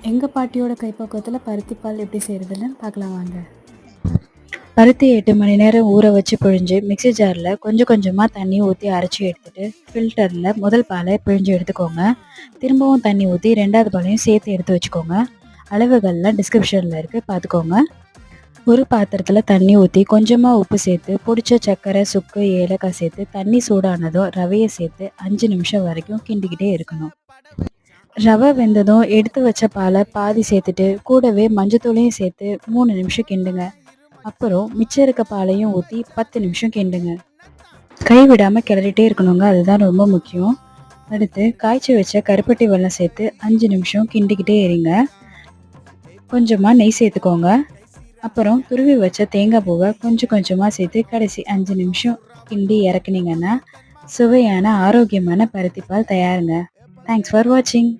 எங்கள் பாட்டியோட கைப்பக்குவத்தில் பருத்தி பால் எப்படி செய்கிறதுன்னு பார்க்கலாம் வாங்க. பருத்தி 8 மணி நேரம் ஊற வச்சு பிழிஞ்சு மிக்ஸி ஜாரில் கொஞ்சம் கொஞ்சமாக தண்ணி ஊற்றி அரைச்சி எடுத்துட்டு ஃபில்டரில் முதல் பாலை பிழிஞ்சு எடுத்துக்கோங்க. திரும்பவும் தண்ணி ஊற்றி 2வது பாலையும் சேர்த்து எடுத்து வச்சுக்கோங்க. அளவுகள்லாம் டிஸ்கிரிப்ஷனில் இருக்குது, பார்த்துக்கோங்க. ஒரு பாத்திரத்தில் தண்ணி ஊற்றி கொஞ்சமாக உப்பு சேர்த்து பிடிச்ச சர்க்கரை, சுக்கு, ஏலக்காய் சேர்த்து தண்ணி சூடானதும் ரவையை சேர்த்து 5 நிமிஷம் வரைக்கும் கிண்டிக்கிட்டே இருக்கணும். ரவை வெந்ததும் எடுத்து வச்ச பாலை பாதி சேர்த்துட்டு கூடவே மஞ்சத்தூளையும் சேர்த்து 3 நிமிஷம் கிண்டுங்க. அப்புறம் மிச்சம் இருக்க பாலையும் ஊற்றி 10 நிமிஷம் கிண்டுங்க. கை விடாமல் கிளறிட்டே இருக்கணுங்க, அதுதான் ரொம்ப முக்கியம். அடுத்து காய்ச்சி வச்ச கருப்பட்டி வெல்லம் சேர்த்து 5 நிமிஷம் கிண்டிக்கிட்டே இருங்க. கொஞ்சமாக நெய் சேர்த்துக்கோங்க. அப்புறம் துருவி வச்ச தேங்காய் பூவை கொஞ்சம் கொஞ்சமாக சேர்த்து கடைசி 5 நிமிஷம் கிண்டி இறக்குனீங்கன்னா சுவையான ஆரோக்கியமான பருத்திப்பால் தயாருங்க. தேங்க்ஸ் ஃபார் வாட்சிங்.